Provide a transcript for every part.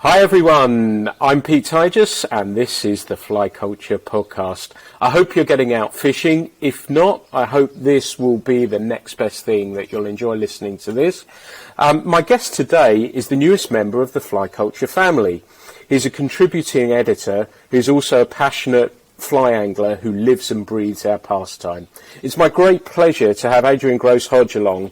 Hi everyone, I'm Pete Tigers and this is the Fly Culture Podcast. I hope you're getting out fishing. If not, I hope this will be the next best thing, that you'll enjoy listening to this. My guest today is the newest member of the Fly Culture family. He's a contributing editor who's also a passionate fly angler who lives and breathes our pastime. It's my great pleasure to have Adrian Grose-Hodge along.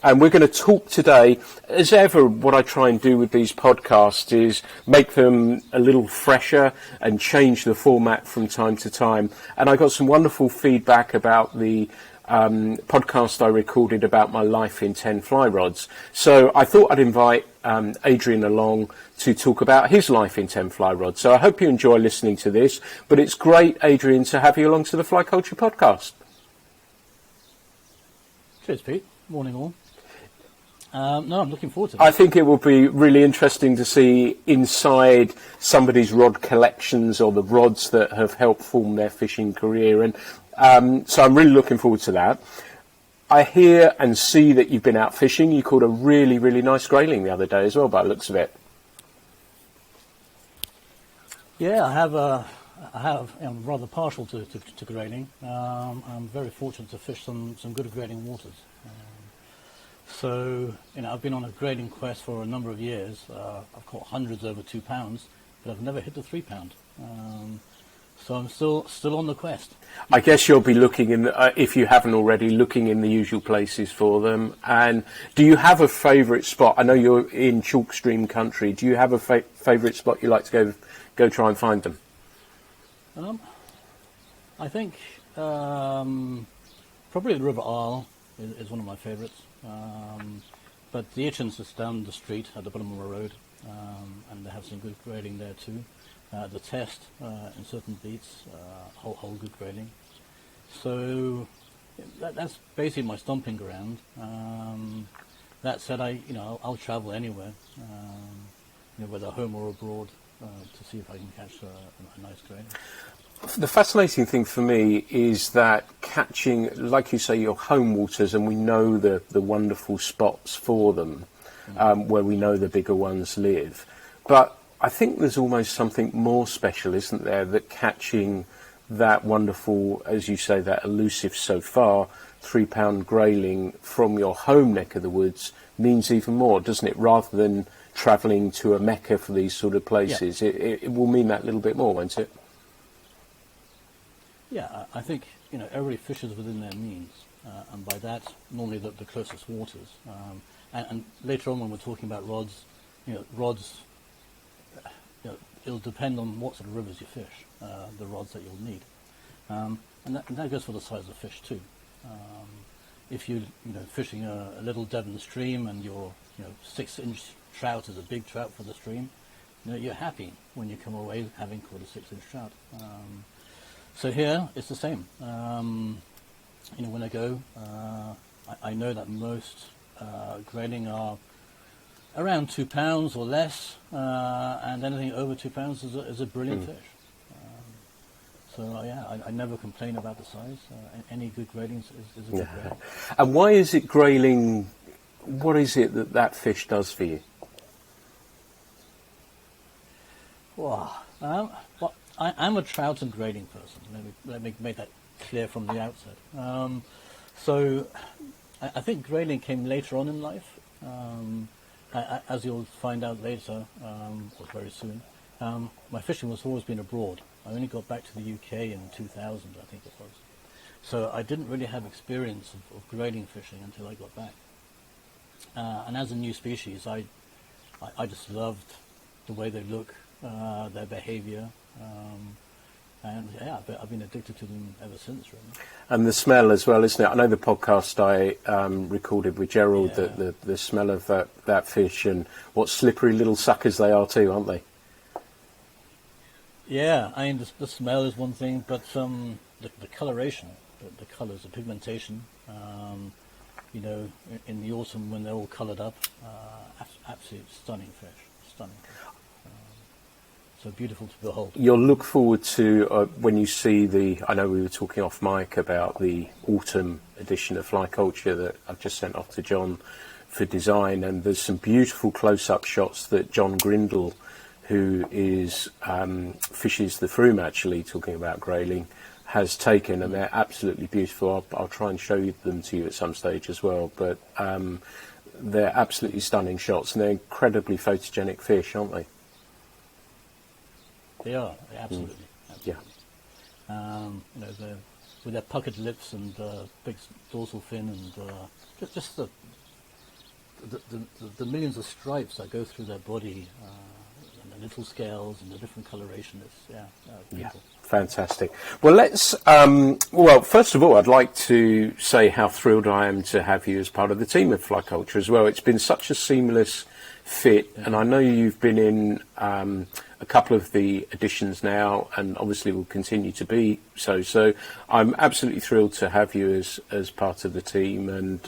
And we're going to talk today, as ever, what I try and do with these podcasts is make them a little fresher and change the format from time to time. And I got some wonderful feedback about the podcast I recorded about my life in 10 fly rods. So I thought I'd invite Adrian along to talk about his life in 10 fly rods. So I hope you enjoy listening to this. But it's great, Adrian, to have you along to the Fly Culture Podcast. Cheers, Pete. Morning all. No, I'm looking forward to it. I think it will be really interesting to see inside somebody's rod collections or the rods that have helped form their fishing career. And so I'm really looking forward to that. I hear and see that you've been out fishing. You caught a really, really nice grayling the other day as well, by the looks of it. Yeah, I'm rather partial to grayling. I'm very fortunate to fish some good grayling waters. So, I've been on a grading quest for a number of years. I've caught hundreds over 2 pounds, but I've never hit the 3 pound. So I'm still on the quest. I guess you'll be looking in, if you haven't already, looking in the usual places for them. And do you have a favourite spot? I know you're in chalk stream country. Do you have a favourite spot you like to go try and find them? I think probably the River Isle is one of my favourites. But the Itchins is down the street at the bottom of the road, and they have some good grading there too. The Test in certain beats, whole good grading. So that's basically my stomping ground. That said, I'll travel anywhere, whether home or abroad, to see if I can catch a nice grading. The fascinating thing for me is that catching, like you say, your home waters, and we know the wonderful spots for them, where we know the bigger ones live. But I think there's almost something more special, isn't there, that catching that wonderful, as you say, that elusive so far, 3 pound grayling from your home neck of the woods means even more, doesn't it? Rather than travelling to a Mecca for these sort of places, yeah. It will mean that little bit more, won't it? Yeah, I think everybody fishes within their means, and by that normally the closest waters. And later on when we're talking about rods, it'll depend on what sort of rivers you fish, the rods that you'll need, and that goes for the size of fish too. If you fishing a little Devon stream and your 6-inch trout is a big trout for the stream, you're happy when you come away having caught a 6-inch trout. So here it's the same. When I go, I know that most grayling are around 2 pounds or less, and anything over 2 pounds is a brilliant fish. I never complain about the size. Any good grayling is a good grayling. And why is it grayling? What is it that fish does for you? Wow. I'm a trout and grading person. Let me make that clear from the outset. So I think grading came later on in life. As you'll find out later, or very soon, my fishing has always been abroad. I only got back to the UK in 2000, I think it was. So I didn't really have experience of grading fishing until I got back. And as a new species, I just loved the way they look, their behaviour. I've been addicted to them ever since, really. And the smell as well, isn't it? I know the podcast I recorded with Gerald, the smell of that fish, and what slippery little suckers they are too, aren't they? Yeah, I mean, the smell is one thing, but the coloration, the colours, the pigmentation, in the autumn when they're all coloured up, absolute stunning fish. So beautiful to behold. You'll look forward to when you see I know we were talking off mic about the autumn edition of Fly Culture that I've just sent off to John for design, and there's some beautiful close-up shots that John Grindle, who is fishes the Froome, actually, talking about grayling, has taken, and they're absolutely beautiful. I'll try and show them to you at some stage as well. But they're absolutely stunning shots, and they're incredibly photogenic fish, aren't they? They are, absolutely. Absolutely. Yeah. With their puckered lips and big dorsal fin, and just the millions of stripes that go through their body, and the little scales and the different coloration. It's beautiful. Fantastic. Well, first of all, I'd like to say how thrilled I am to have you as part of the team of Fly Culture as well. It's been such a seamless fit, and I know you've been in a couple of the editions now, and obviously will continue to be so. So I'm absolutely thrilled to have you as part of the team, and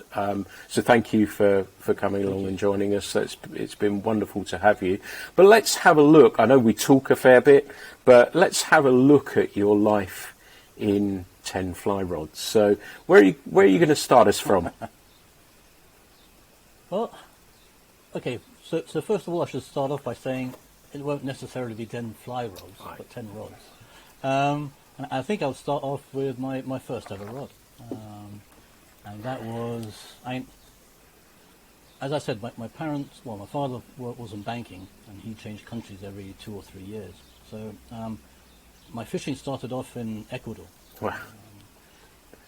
so thank you for coming along and joining us. It's been wonderful to have you. But let's have a look. I know we talk a fair bit, but let's have a look at your life in 10 fly rods. So where are you going to start us from? Well, okay. So first of all, I should start off by saying it won't necessarily be 10 fly rods, right, but 10 rods. And I think I'll start off with my first ever rod. And that was, as I said, my parents, my father was in banking, and he changed countries every 2 or 3 years. So my fishing started off in Ecuador. Wow.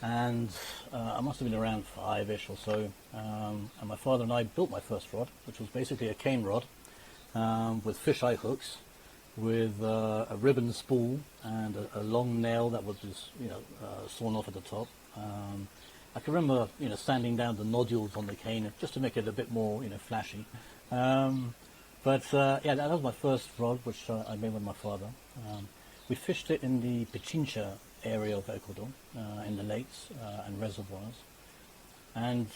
And I must have been around 5-ish or so. And my father and I built my first rod, which was basically a cane rod with fisheye hooks, with a ribbon spool and a long nail that was just, sawn off at the top. I can remember, sanding down the nodules on the cane just to make it a bit more, flashy. But that was my first rod, which I made with my father. We fished it in the Pichincha area of Ecuador, in the lakes and reservoirs. And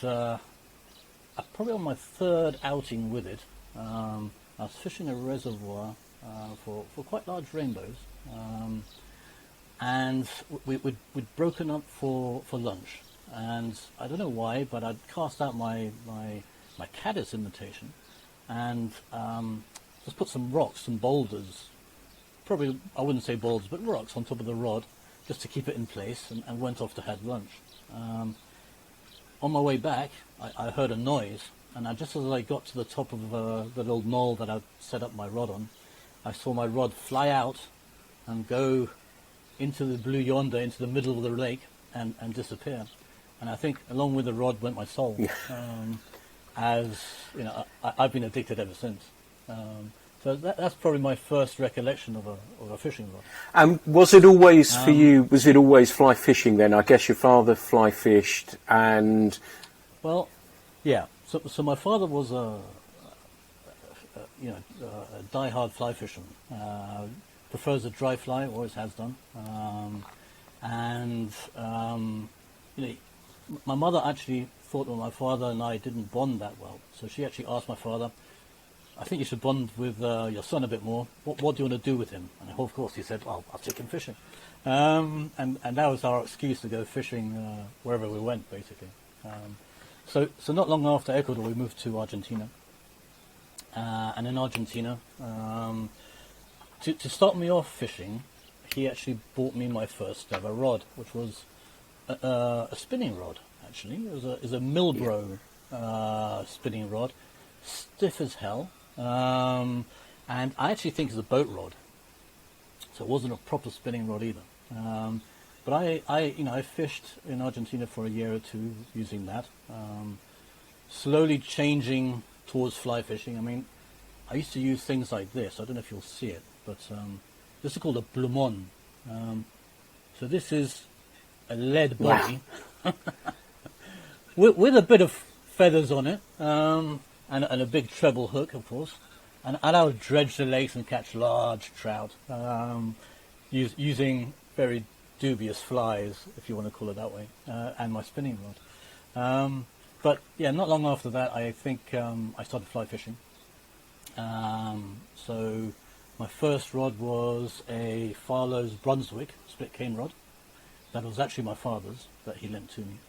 probably on my third outing with it, I was fishing a reservoir for quite large rainbows. And we'd broken up for lunch. And I don't know why, but I'd cast out my caddis imitation and just put some rocks, some boulders, probably, I wouldn't say boulders, but rocks on top of the rod, just to keep it in place, and went off to have lunch. On my way back, I heard a noise, and just as I got to the top of the little knoll that I'd set up my rod on, I saw my rod fly out and go into the blue yonder, into the middle of the lake, and disappear. And I think along with the rod went my soul. As you know, I've been addicted ever since. So that's probably my first recollection of a fishing rod. Was it always for you? Was it always fly fishing then? I guess your father fly fished, and well, yeah. So my father was a die-hard fly fisherman. Prefers a dry fly, always has done. My mother actually thought that my father and I didn't bond that well. So she actually asked my father, I think you should bond with your son a bit more. What do you want to do with him? And of course he said, well, I'll take him fishing. And that was our excuse to go fishing wherever we went, basically. So not long after Ecuador, we moved to Argentina. And in Argentina, to start me off fishing, he actually bought me my first ever rod, which was a spinning rod, actually. It was a Milbro spinning rod, stiff as hell, and I actually think it's a boat rod, so it wasn't a proper spinning rod either. But I fished in Argentina for a year or two using that, slowly changing towards fly fishing. I mean, I used to use things like this. I don't know if you'll see it, but this is called a plumon. So this is a lead body with a bit of feathers on it, and a big treble hook, of course. And I would dredge the lakes and catch large trout, using very dubious flies, if you want to call it that way, and my spinning rod. But yeah, not long after that, I think I started fly fishing. So my first rod was a Farlow's Brunswick split cane rod. That was actually my father's that he lent to me.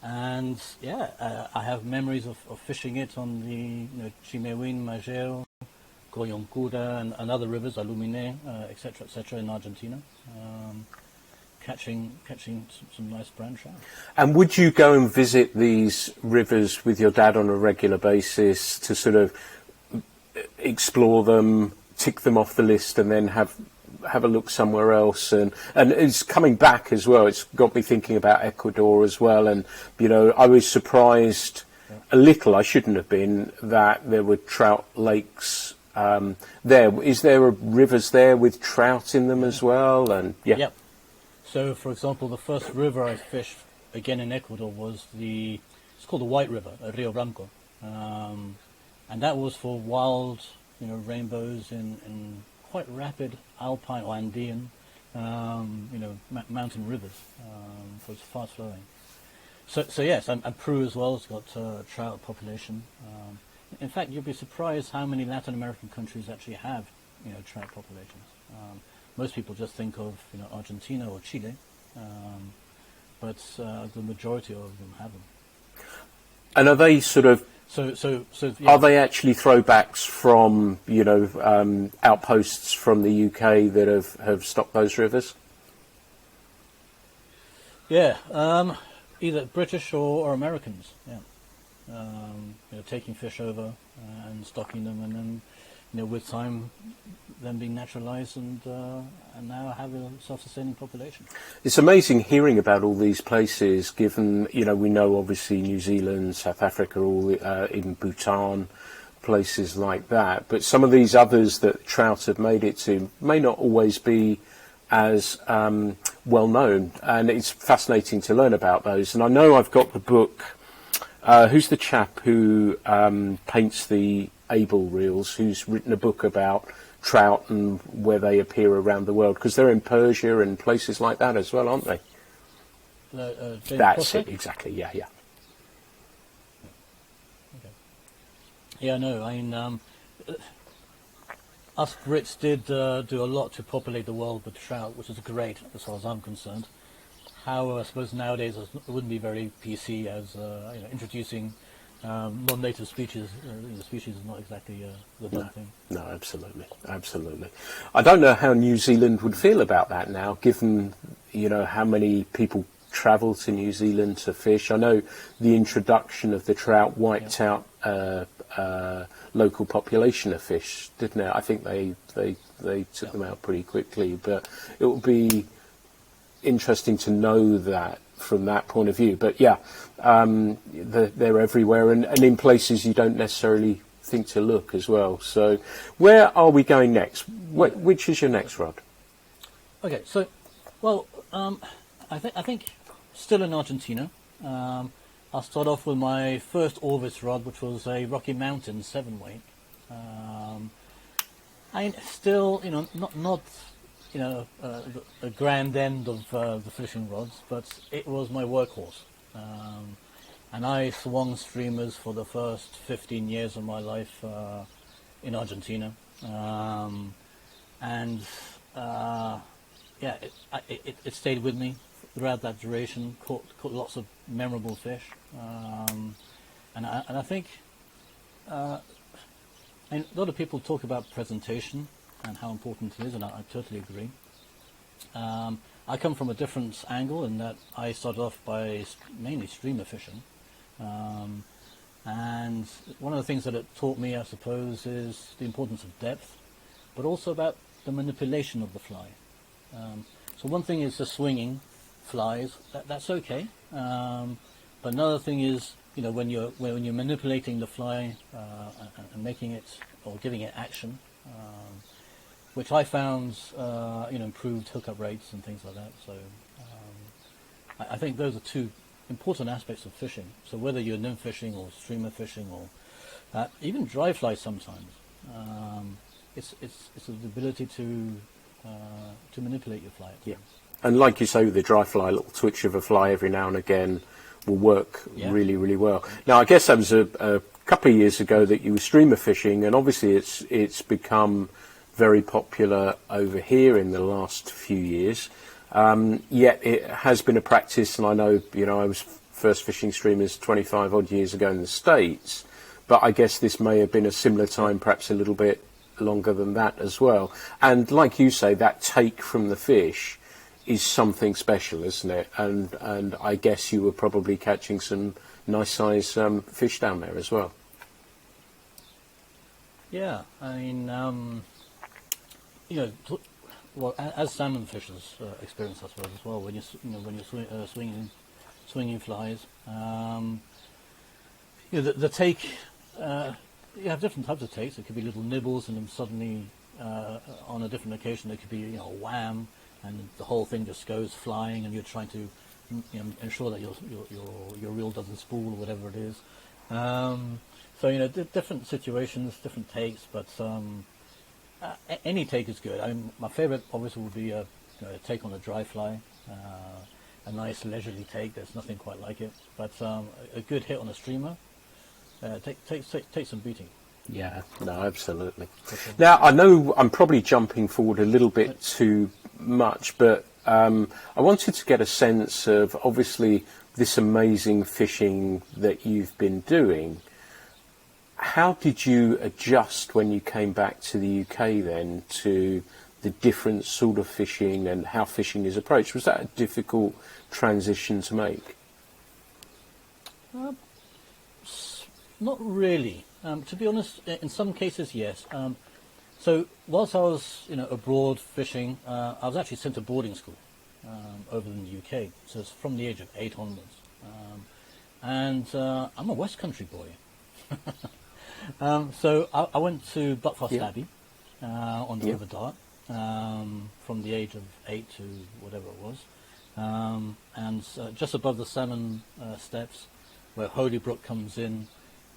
And yeah, I have memories of fishing it on the Chimewin, Majeo, Coyoncuda and other rivers, Alumine, etc., in Argentina, catching some nice brown trout. And would you go and visit these rivers with your dad on a regular basis to sort of explore them, tick them off the list, and then have a look somewhere else? And it's coming back as well. It's got me thinking about Ecuador as well. And, I was surprised a little, I shouldn't have been, that there were trout lakes there. Is there rivers there with trout in them as well? And Yep. So, for example, the first river I fished, again in Ecuador, was it's called the White River, Rio Branco. And that was for wild, rainbows in quite rapid alpine or Andean, mountain rivers. So it's fast flowing. So yes, and Peru as well has got trout population. In fact, you'd be surprised how many Latin American countries actually have, trout populations. Most people just think of, Argentina or Chile, but the majority of them have them. And are they sort of? Yeah. Are they actually throwbacks from outposts from the UK that have stocked those rivers? Yeah, either British or Americans. Yeah, taking fish over and stocking them, and then with time, them being naturalised and now have a self-sustaining population. It's amazing hearing about all these places, given, we know obviously New Zealand, South Africa, even Bhutan, places like that. But some of these others that trout have made it to may not always be as well known. And it's fascinating to learn about those. And I know I've got the book. Who's the chap who paints the Able reels, who's written a book about trout and where they appear around the world? Because they're in Persia and places like that as well, aren't they? That's it, exactly, yeah. Okay. Yeah, no, I mean, us Brits did do a lot to populate the world with trout, which is great as far as I'm concerned. However, I suppose nowadays it wouldn't be very PC as introducing non-native species. Species is not exactly the done thing. No, absolutely. I don't know how New Zealand would feel about that now, given how many people travel to New Zealand to fish. I know the introduction of the trout wiped out local population of fish, didn't it? I think they took them out pretty quickly, but it would be interesting to know that from that point of view. But yeah, they're everywhere and in places you don't necessarily think to look as well. So where are we going next? Which is your next rod? Okay, so, well, I think still in Argentina. I'll start off with my first Orvis rod, which was a Rocky Mountain 7-weight. I still, not a grand end of the fishing rods, but it was my workhorse. And I swung streamers for the first 15 years of my life in Argentina. It stayed with me throughout that duration, caught lots of memorable fish. And I think a lot of people talk about presentation and how important it is, and I totally agree. I come from a different angle in that I started off by mainly streamer fishing. And one of the things that it taught me, I suppose, is the importance of depth, but also about the manipulation of the fly. So one thing is the swinging flies, that's okay. But another thing is, when you're manipulating the fly and making it or giving it action, which I found improved hookup rates and things like that. So I think those are two important aspects of fishing. So whether you're nymph fishing or streamer fishing or even dry fly sometimes, it's the ability to manipulate your fly. Yeah, and like you say with the dry fly, a little twitch of a fly every now and again will work really, really well. Now, I guess that was a couple of years ago that you were streamer fishing, and obviously it's become very popular over here in the last few years. Yet it has been a practice, and I know, I was first fishing streamers 25 odd years ago in the States, but I guess this may have been a similar time, perhaps a little bit longer than that as well. And like you say, that take from the fish is something special, isn't it? And I guess you were probably catching some nice size fish down there as well. Yeah, I mean, well, as salmon fishers experience, I suppose, as well. When you're swinging flies, the take. You have different types of takes. It could be little nibbles, and then suddenly, on a different occasion, it could be a wham, and the whole thing just goes flying, and you're trying to ensure that your reel doesn't spool or whatever it is. So different situations, different takes, but any take is good. I mean, my favourite obviously would be a take on a dry fly, a nice leisurely take. There's nothing quite like it, but a good hit on a streamer. Take some beating. Yeah, no, absolutely. Now, I know I'm probably jumping forward a little bit too much, but I wanted to get a sense of, obviously, this amazing fishing that you've been doing. How did you adjust when you came back to the UK then to the different sort of fishing and how fishing is approached? Was that a difficult transition to make? Not really. To be honest, in some cases, yes. So whilst I was abroad fishing, I was actually sent to boarding school over in the UK. So it's from the age of 8 onwards. And I'm a West Country boy. So I went to Buckfast Abbey on the River Dart from the age of 8 to whatever it was. And just above the salmon steps where Holybrook comes in,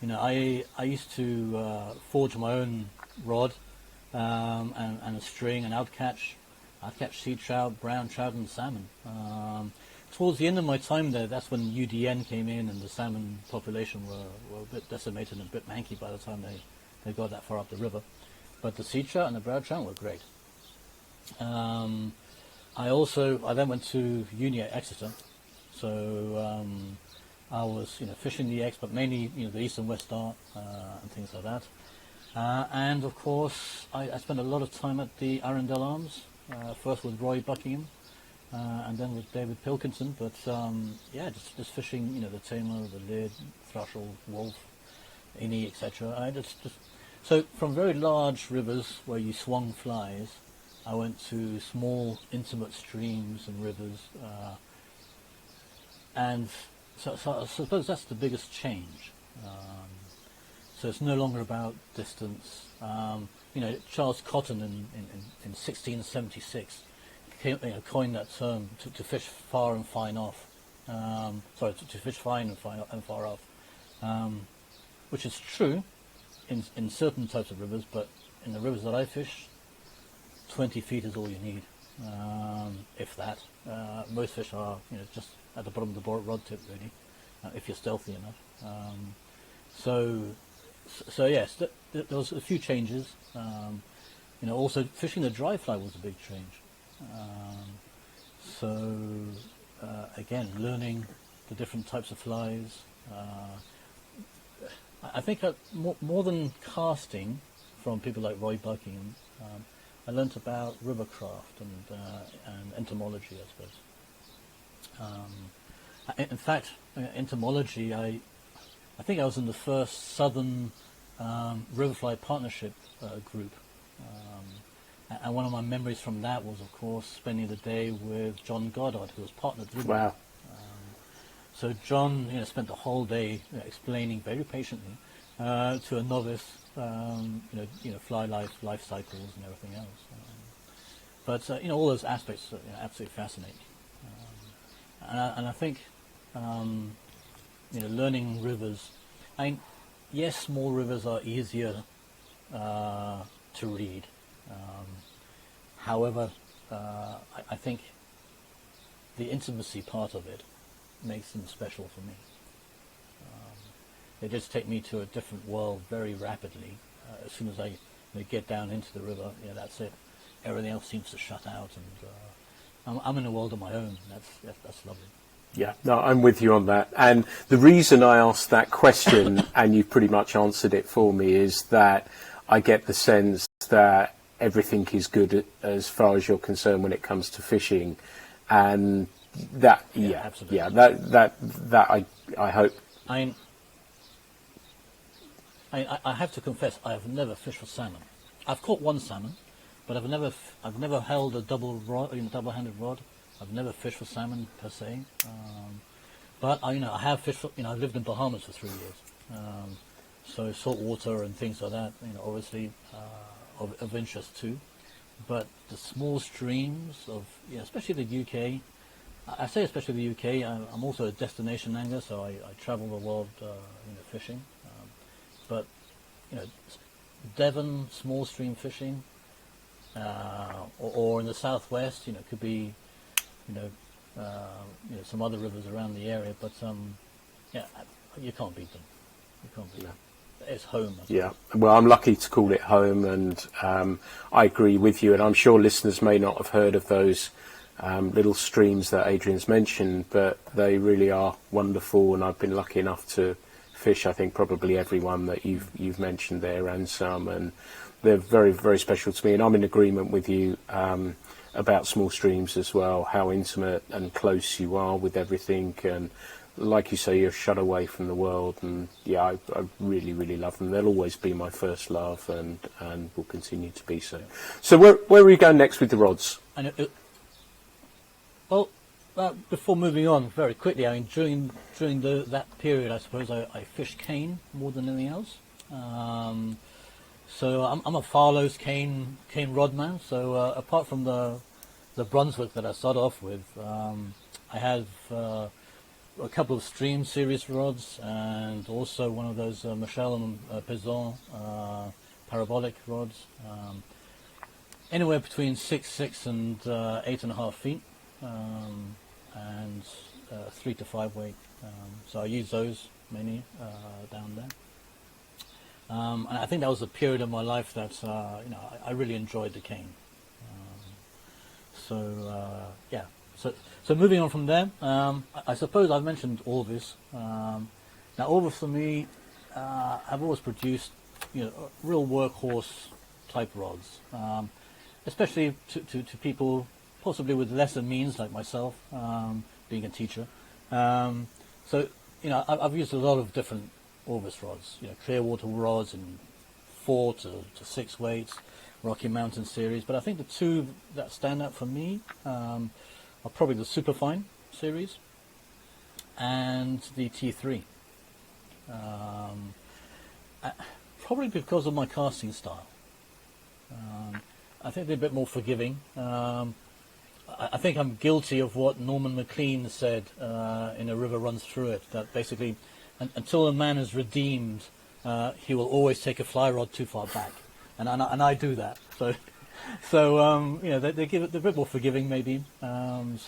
I used to forge my own rod and a string, and I'd catch sea trout, brown trout, and salmon. Towards the end of my time there, that's when UDN came in, and the salmon population were a bit decimated and a bit manky by the time they got that far up the river. But the sea trout and the brown trout were great. I then went to uni at Exeter, so I was fishing the Ex, but mainly the East and West Dart and things like that. And of course, I spent a lot of time at the Arundel Arms, first with Roy Buckingham, and then with David Pilkinson. But just fishing, the tamer, the lid, thrushel, wolf, innie, etc. So from very large rivers where you swung flies, I went to small, intimate streams and rivers, and so I suppose that's the biggest change. So it's no longer about distance. Charles Cotton in 1676 coined that term to fish far and fine off. To fish fine and far off, which is true in certain types of rivers, but in the rivers that I fish, 20 feet is all you need, if that. Most fish are just at the bottom of the rod tip, really, if you're stealthy enough. So yes, there was a few changes. Also fishing the dry fly was a big change. Again, learning the different types of flies. I think more than casting from people like Roy Buckingham, I learnt about rivercraft and entomology, I suppose. In fact, entomology, I think I was in the first Southern Riverfly Partnership group. And one of my memories from that was, of course, spending the day with John Goddard, who was partnered with me. Wow. So John, spent the whole day explaining very patiently to a novice, fly life cycles and everything else. But all those aspects are absolutely fascinating. And I think, learning rivers. Yes, small rivers are easier to read. However, I think the intimacy part of it makes them special for me. They just take me to a different world very rapidly. As soon as I get down into the river, that's it. Everything else seems to shut out, and I'm in a world of my own. That's lovely. Yeah, no, I'm with you on that. And the reason I asked that question, and you've pretty much answered it for me, is that I get the sense that everything is good as far as you're concerned when it comes to fishing, and that absolutely. that I hope. I have to confess, I have never fished for salmon. I've caught one salmon, but I've never held a double-handed rod. I've never fished for salmon per se. But I have fished. I've lived in Bahamas for 3 years, so salt water and things like that. Obviously of interest too. But the small streams of, especially the UK. I say especially the UK. I'm also a destination angler, so I travel the world, fishing. But Devon small stream fishing, or in the southwest, could be, some other rivers around the area. But you can't beat them. You can't beat them. It's home. Yeah, well, I'm lucky to call it home, and I agree with you. And I'm sure listeners may not have heard of those little streams that Adrian's mentioned, but they really are wonderful. And I've been lucky enough to fish, I think, probably every one that you've mentioned there, and some, and they're very, very special to me. And I'm in agreement with you about small streams as well, how intimate and close you are with everything, and like you say, you're shut away from the world. And I really, really love them. They'll always be my first love, and will continue to be so. So where are we going next with the rods? Before moving on, very quickly, during that period, I suppose I fished cane more than anything else. So I'm a Farlow's cane rod man. So apart from the Brunswick that I started off with, I have a couple of Stream series rods, and also one of those Michel and Pizon parabolic rods, anywhere between 6 and 8.5 feet. And 3 to 5 weight. So I use those mainly down there. And I think that was a period of my life that I really enjoyed the cane. So moving on from there, I suppose I've mentioned Orvis. Now Orvis for me, I've always produced real workhorse type rods, especially to people possibly with lesser means like myself, being a teacher. So I've used a lot of different Orvis rods, clear water rods in 4 to 6 weights, Rocky Mountain series. But I think the two that stand out for me are probably the Superfine series and the T3. Probably because of my casting style. I think they're a bit more forgiving. I think I'm guilty of what Norman MacLean said in A River Runs Through It, that basically until a man is redeemed, he will always take a fly rod too far back, and I do that. So they give it, they're a bit more forgiving maybe. I've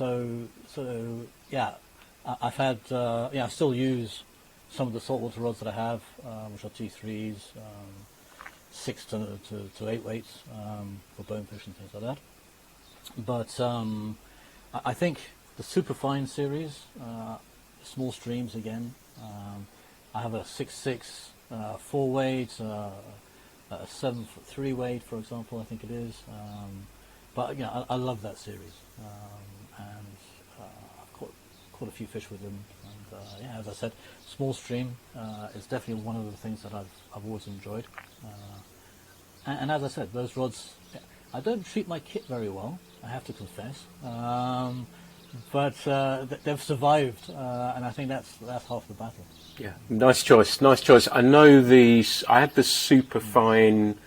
had I still use some of the saltwater rods that I have, which are T3s, 6 to 8 weights for bonefish and things like that. But I think the Superfine series, small streams again. I have a 6.6 4 weight, a 7.3 weight, for example. I think it is. But I love that series, and I've caught a few fish with them. And as I said, small stream is definitely one of the things that I've always enjoyed. And as I said, those rods, I don't treat my kit very well, I have to confess, but they've survived, and I think that's half the battle. Yeah, nice choice. I know I had the Superfine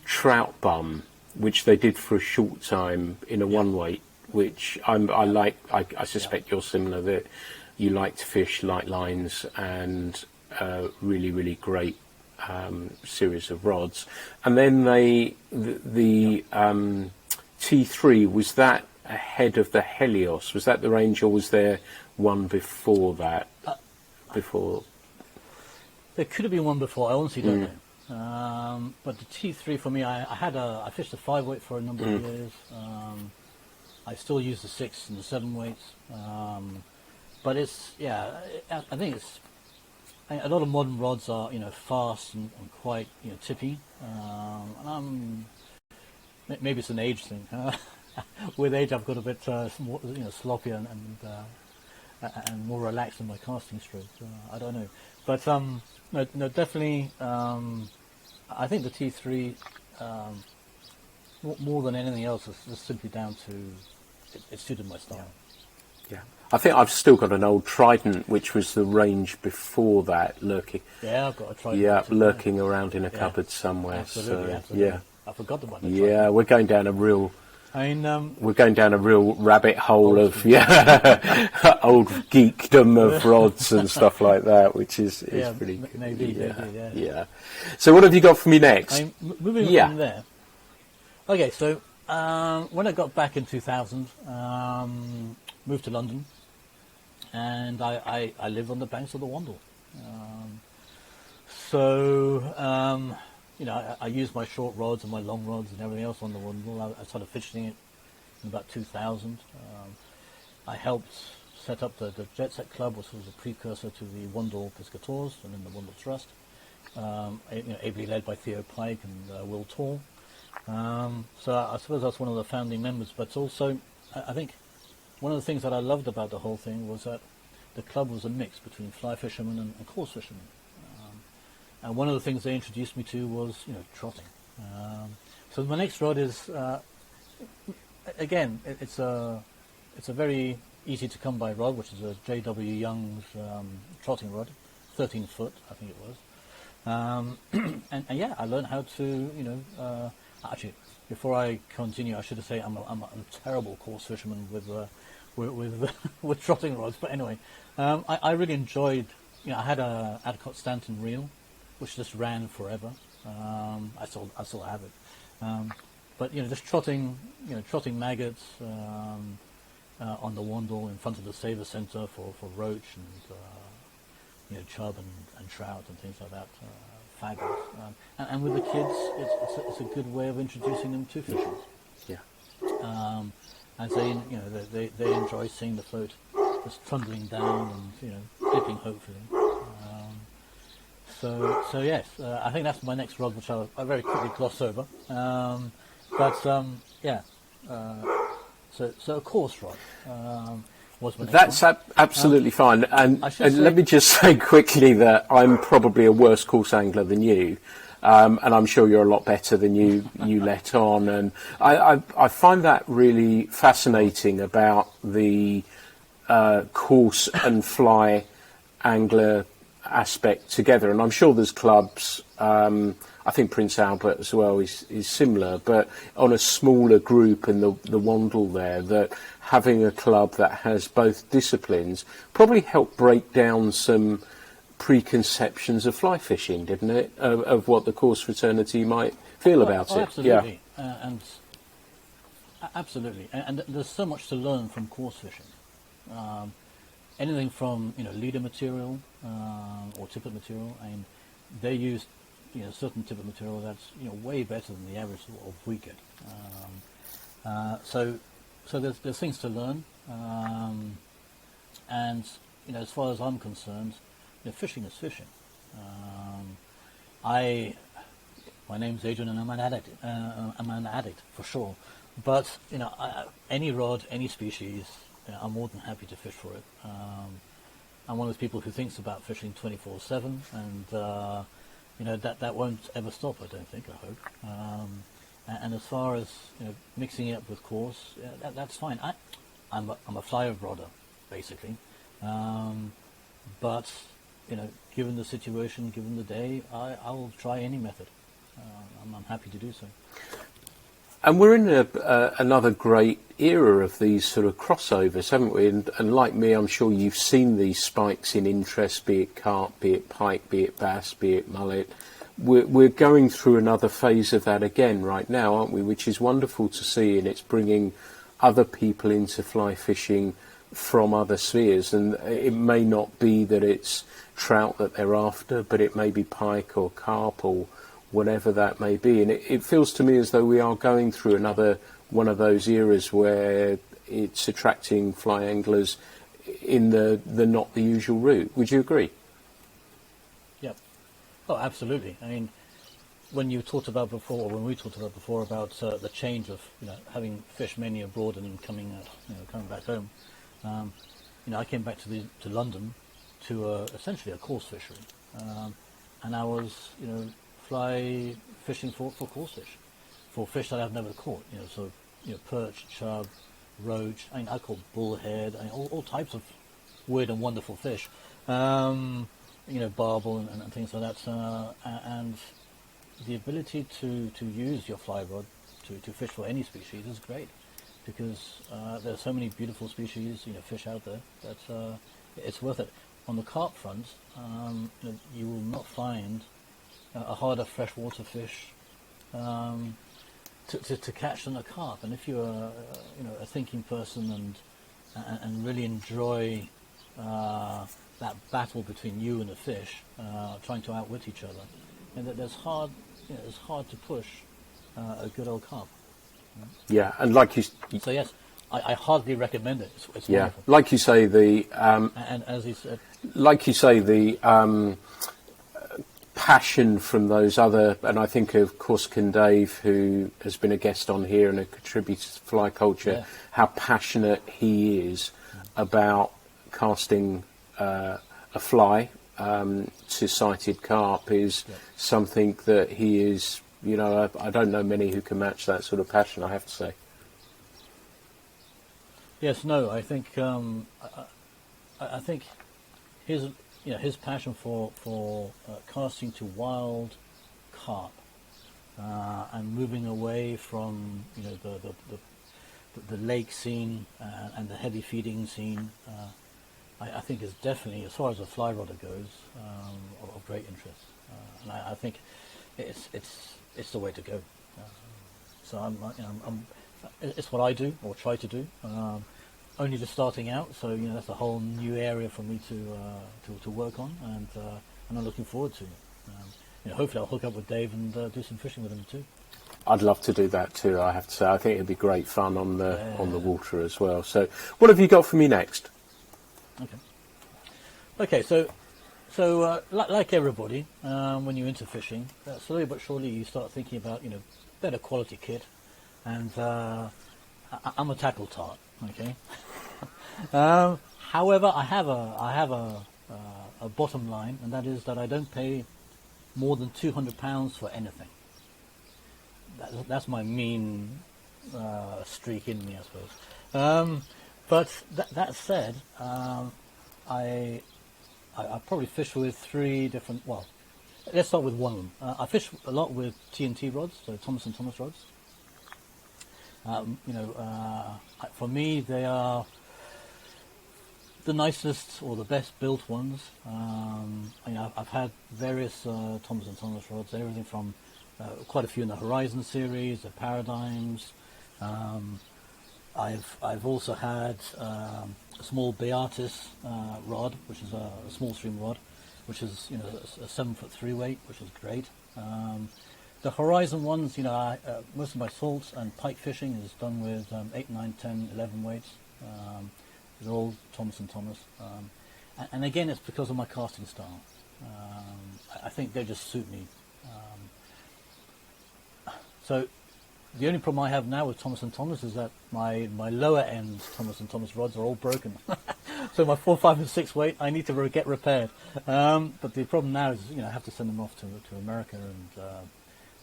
trout bum, which they did for a short time in a one weight, which I like. I suspect you're similar, that you like to fish light lines and really, really great series of rods. And then the T3, was that ahead of the Helios? Was that the range, or was there one before that? There could have been one before. I honestly don't know. But the T3 for me, I fished a 5 weight for a number of years. I still use the 6 and the 7 weights. But I think a lot of modern rods are fast and quite tippy. maybe it's an age thing. With age, I've got a bit sloppier and more relaxed in my casting stroke. I don't know, but no, definitely. I think the T3, more than anything else, is just simply down to it suited my style. Yeah, I think I've still got an old Trident, which was the range before that, lurking. Yeah, I've got a Trident. Yeah, lurking around in a cupboard somewhere. Absolutely, so, absolutely. Yeah, I forgot about the Yeah, Trident. we're going down a real. We're going down a real rabbit hole of old geekdom of rods and stuff like that, which is pretty good. Maybe. So what have you got for me next? Moving on from there. Okay, so when I got back in 2000, moved to London, and I live on the banks of the Wandle. I use my short rods and my long rods and everything else on the Wandle. I started fishing it in about 2000. I helped set up the Jet Set Club, which was a precursor to the Wandle Piscators and then the Wandle Trust, ably led by Theo Pike and Will Tall. So I suppose that's one of the founding members. But also, I think one of the things that I loved about the whole thing was that the club was a mix between fly fishermen and coarse fishermen. And one of the things they introduced me to was, trotting. So my next rod is, again, it's a very easy to come by rod, which is a J.W. Young's trotting rod, 13 foot, I think it was. And I learned how to, actually, before I continue, I should say I'm a terrible coarse fisherman with trotting rods. But anyway, I really enjoyed. I had a Adcock Stanton reel, which just ran forever. I still have it. But just trotting maggots on the Wandle in front of the Saver Centre for roach and chub and trout and things like that. Fabulous. And with the kids, it's a good way of introducing them to fishing. Yeah. And so they enjoy seeing the float just trundling down and dipping hopefully. So yes, I think that's my next rod, which I'll very quickly gloss over. So a coarse rod was my next one. Absolutely fine. And let me just say quickly that I'm probably a worse coarse angler than you. And I'm sure you're a lot better than you let on. And I find that really fascinating about the coarse and fly angler aspect together. And I'm sure there's clubs, I think Prince Albert as well is similar, but on a smaller group in the Wandle there, that having a club that has both disciplines probably helped break down some preconceptions of fly fishing, didn't it? Of what the coarse fraternity might feel about it. Absolutely. Absolutely. And there's so much to learn from coarse fishing. Anything from leader material or tippet material. I mean, they use certain tippet material that's way better than the average of we get. So there's things to learn. And as far as I'm concerned, fishing is fishing. My name's Adrian, and I'm an addict. I'm an addict for sure. But any rod, any species, I'm more than happy to fish for it. I'm one of those people who thinks about fishing 24/7, and that won't ever stop. I don't think. I hope. And as far as mixing it up with coarse, that's fine. I'm a flyer rodder, basically. But given the situation, given the day, I will try any method. I'm happy to do so. And we're in another great era of these sort of crossovers, haven't we? And like me, I'm sure you've seen these spikes in interest, be it carp, be it pike, be it bass, be it mullet. We're going through another phase of that again right now, aren't we? Which is wonderful to see, and it's bringing other people into fly fishing from other spheres. And it may not be that it's trout that they're after, but it may be pike or carp or whatever that may be. And it feels to me as though we are going through another one of those eras where it's attracting fly anglers in the not the usual route. Would you agree? Yep. Oh, absolutely. I mean, when you talked about before, or when we talked about before, about the change of having fished mainly abroad and then coming back home. I came back to London to essentially a coarse fishery, and I was fly fishing for coarse fish, for fish that I've never caught. So perch, chub, roach. I caught bullhead. All types of weird and wonderful fish. Barbel and things like that. And the ability to use your fly rod to fish for any species is great, because there are so many beautiful species, fish out there that it's worth it. On the carp front, you will not find a harder freshwater fish to catch than a carp. And if you're a thinking person and really enjoy that battle between you and the fish, trying to outwit each other, and that it's hard to push a good old carp. Yeah, and like you. So yes, I hardly recommend it. It's yeah, wonderful. like you say, and as he said, like you say, the passion from those other, and I think of Corsican Dave, who has been a guest on here and a contributor to fly culture, yeah. how passionate he is about casting a fly to sighted carp is something that he is, I don't know many who can match that sort of passion, I have to say. Yes, no, I think I think his passion for casting to wild carp and moving away from the lake scene and the heavy feeding scene, I think is definitely, as far as a fly rodder goes, of great interest, and I think it's the way to go. So it's what I do or try to do. Only just starting out, so that's a whole new area for me to work on, and I'm looking forward to it. Hopefully I'll hook up with Dave and do some fishing with him too. I'd love to do that too, I have to say. I think it'd be great fun on the water as well. So what have you got for me next? Okay, so like everybody, when you're into fishing, slowly but surely you start thinking about better quality kit, and I'm a tackle tart. Okay. However, I have a bottom line, and that is that I don't pay more than £200 for anything. That's my mean streak in me, I suppose. But that said, I probably fish with three different. Well, let's start with one of them. I fish a lot with TNT rods, so Thomas & Thomas rods. For me, they are the nicest or the best built ones. I've had various Thomas & Thomas rods, everything from quite a few in the Horizon series, the Paradigms. I've also had a small Beatis rod, which is a small stream rod, which is a 7'3" weight, which is great. The Horizon ones, most of my salts and pike fishing is done with 8, 9, 10, 11 weights. They're all Thomas & Thomas. And again, it's because of my casting style. I think they just suit me. So the only problem I have now with Thomas & Thomas is that my lower end Thomas & Thomas rods are all broken. So my 4, 5 and 6 weight, I need to get repaired. But the problem now is, I have to send them off to America, and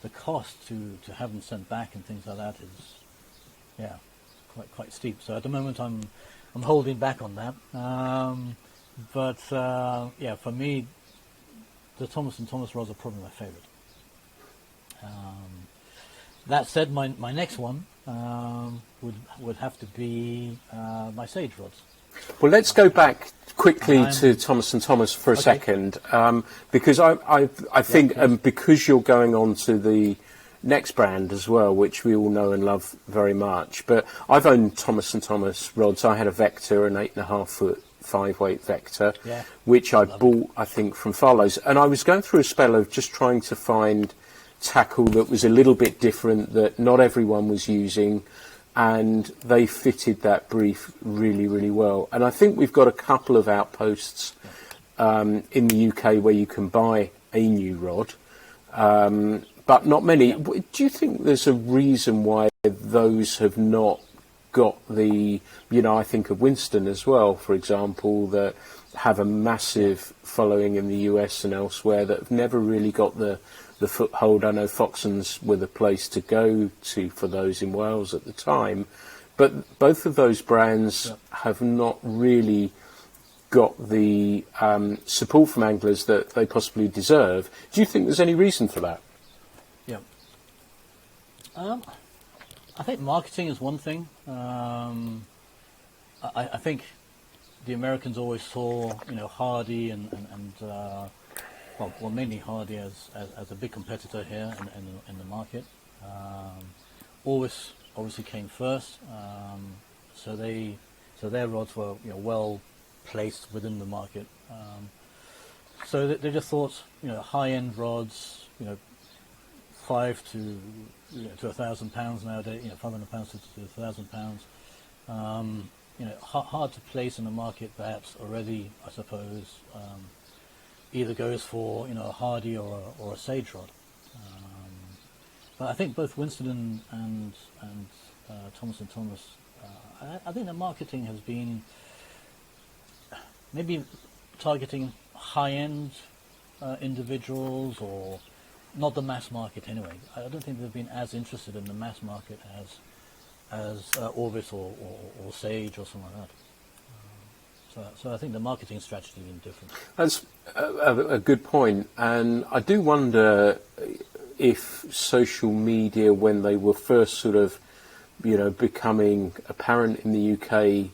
the cost to have them sent back and things like that is, quite steep. So at the moment I'm holding back on that. But for me, the Thomas & Thomas rods are probably my favourite. That said, my next one would have to be my Sage rods. Well, let's go back quickly to Thomas & Thomas for a second, because I think because you're going on to the next brand as well, which we all know and love very much. But I've owned Thomas & Thomas rods. I had a Vector, an 8.5 foot 5 weight Vector, which I bought, I think, from Farlow's. And I was going through a spell of just trying to find tackle that was a little bit different, that not everyone was using, and they fitted that brief really, really well. And I think we've got a couple of outposts in the UK where you can buy a new rod, but not many. Do you think there's a reason why those have not got the, I think of Winston as well, for example, that have a massive following in the US and elsewhere that have never really got the foothold. I know Foxtons were the place to go to for those in Wales at the time, but both of those brands have not really got the support from anglers that they possibly deserve. Do you think there's any reason for that? Yeah. I think marketing is one thing. I think the Americans always saw, Hardy and mainly Hardy as a big competitor here in the market. Orbis obviously came first, so their rods were well placed within the market. So they just thought high-end rods, £500 to £1,000 nowadays, £500 to £1,000. Hard to place in a market perhaps already, I suppose, either goes for a Hardy or a Sage rod. But I think both Winston and Thomas & Thomas, I think the marketing has been maybe targeting high-end individuals, or not the mass market anyway. I don't think they've been as interested in the mass market as Orbis or Sage or something like that. So I think the marketing strategy has been different. That's a good point, and I do wonder if social media, when they were first sort of, becoming apparent in the UK,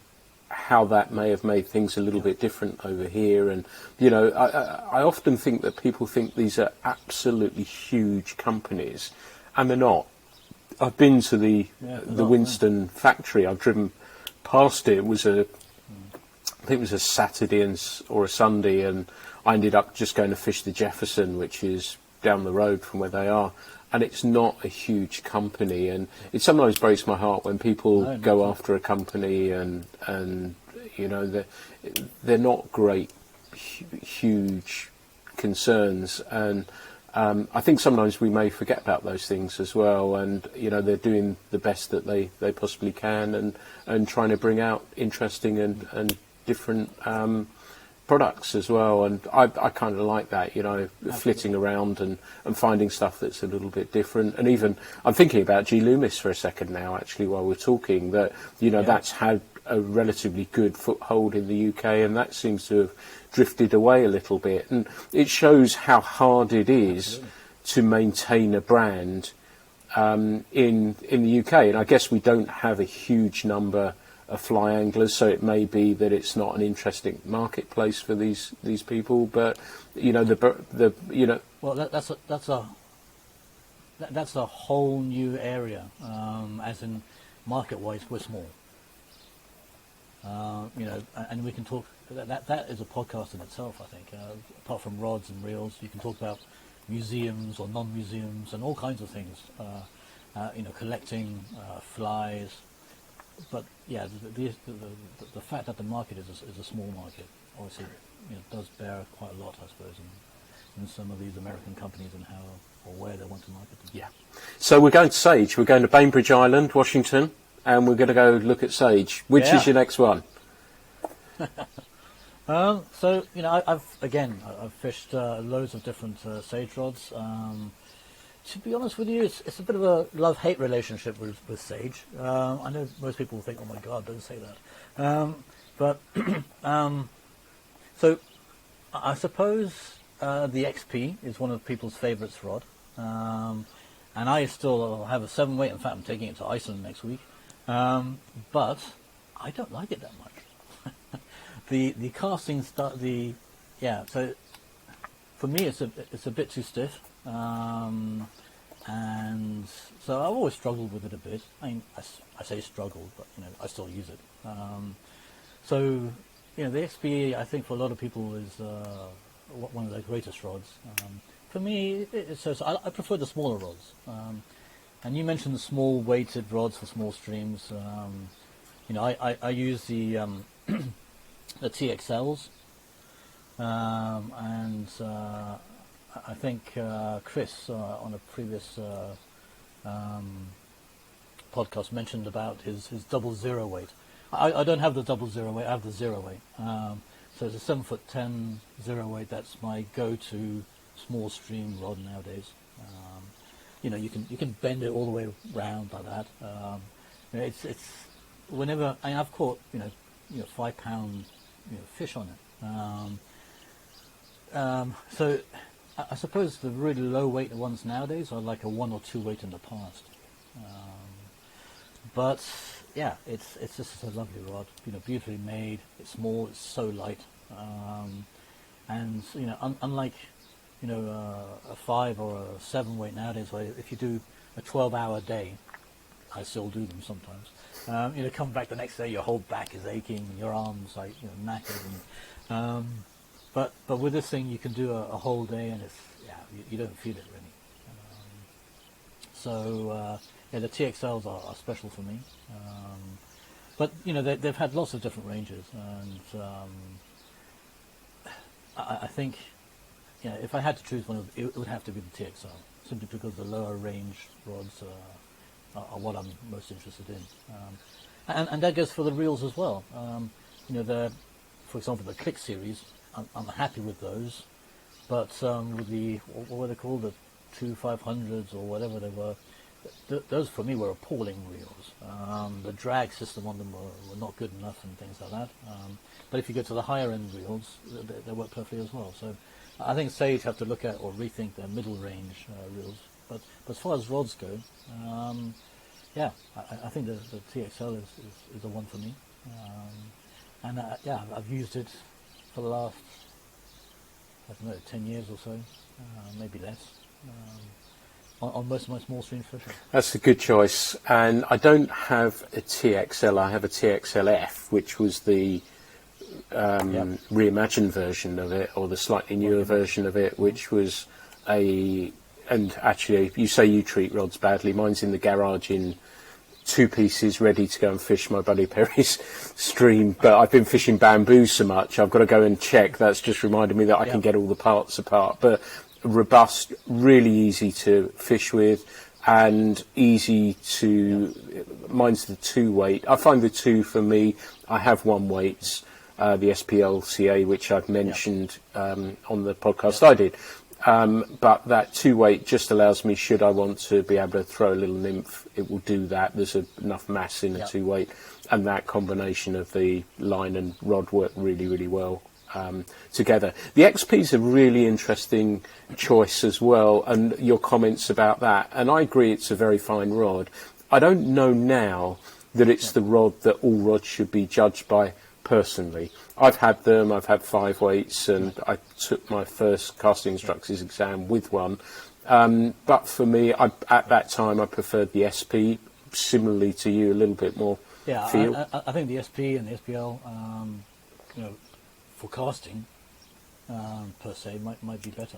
how that may have made things a little bit different over here. And I often think that people think these are absolutely huge companies, and they're not. I've been to the Winston factory. I've driven past it. It was I think it was a Saturday or a Sunday, and I ended up just going to fish the Jefferson, which is down the road from where they are. And it's not a huge company, and it sometimes breaks my heart when people go after a company and they're not great, huge concerns, and I think sometimes we may forget about those things as well, and they're doing the best that they possibly can, and trying to bring out interesting and different products as well. And I kind of like that, flitting around and finding stuff that's a little bit different. And even I'm thinking about G. Loomis for a second now, actually, while we're talking, that that's had a relatively good foothold in the UK, and that seems to have drifted away a little bit. And it shows how hard it is to maintain a brand in the UK. And I guess we don't have a huge number of fly anglers, so it may be that it's not an interesting marketplace for these people. But well, that's a whole new area. As in market-wise, we're small. And we can talk. That is a podcast in itself, I think. Apart from rods and reels, you can talk about museums or non-museums and all kinds of things. Collecting flies. But yeah, the fact that the market is a small market obviously does bear quite a lot, I suppose, in some of these American companies and how or where they want to market them. Yeah. So we're going to Sage. We're going to Bainbridge Island, Washington, and we're going to go look at Sage. Which is your next one? So I've fished loads of different Sage rods. To be honest with you, it's a bit of a love-hate relationship with Sage. I know most people will think, "Oh my God, don't say that." But so I suppose the XP is one of people's favourites rod, and I still have a 7-weight. In fact, I'm taking it to Iceland next week. But I don't like it that much. the casting so for me it's a bit too stiff. And so I've always struggled with it a bit. I mean, I say struggled, but I still use it. So the XP, I think for a lot of people is one of their greatest rods. For me, I prefer the smaller rods. And you mentioned the small weighted rods for small streams. I use the the TXLs, and I think Chris on a previous podcast mentioned about his double zero weight. I don't have the double zero weight. I have the zero weight. So it's a 7'10" zero weight. That's my go-to small stream rod nowadays. You can bend it all the way round like that. It's whenever I've caught 5 pound fish on it. So I suppose the really low weight ones nowadays are like a 1 or 2 weight in the past. But yeah, it's just a lovely rod. Beautifully made. It's small. It's so light. And unlike a 5 or a 7 weight nowadays, where if you do a 12-hour day, I still do them sometimes. Come back the next day, your whole back is aching, your arms like knackered. And, but with this thing, you can do a whole day, and you don't feel it really. So the TXLs are special for me. But they've had lots of different ranges, and I think if I had to choose one, it would have to be the TXL, simply because the lower range rods are what I'm most interested in, and that goes for the reels as well. For example, the Click series, I'm happy with those, but with the what were they called, the 2500s or whatever they were. Those for me were appalling reels. The drag system on them were not good enough and things like that. But if you go to the higher end reels, they work perfectly as well. So I think Sage have to look at or rethink their middle range reels. But as far as rods go, I think the TXL is the one for me. And I've used it for the last, 10 years or so, maybe less. On most of my small stream fishing. That's a good choice. And I don't have a TXL. I have a TXLF, which was the reimagined version of it, or the slightly newer version of it, which was and actually, you say you treat rods badly. Mine's in the garage in 2 pieces, ready to go and fish my buddy Perry's stream. But I've been fishing bamboo so much, I've got to go and check. That's just reminded me that I can get all the parts apart. But robust, really easy to fish with, and easy to. Mine's the 2 weight. I find the 2 for me. I have 1 weights, the SPLCA, which I've mentioned on the podcast I did. But that 2 weight just allows me, should I want to be able to throw a little nymph, it will do that. There's enough mass in a 2 weight, and that combination of the line and rod work really, really well together. The XP is a really interesting choice as well, and your comments about that. And I agree, it's a very fine rod. I don't know now that it's the rod that all rods should be judged by personally. I've had them, I've had 5 weights, and I took my first casting instructors exam with one. But for me, at that time, I preferred the SP, similarly to you, a little bit more feel. I think the SP and the SPL, for casting, per se, might be better.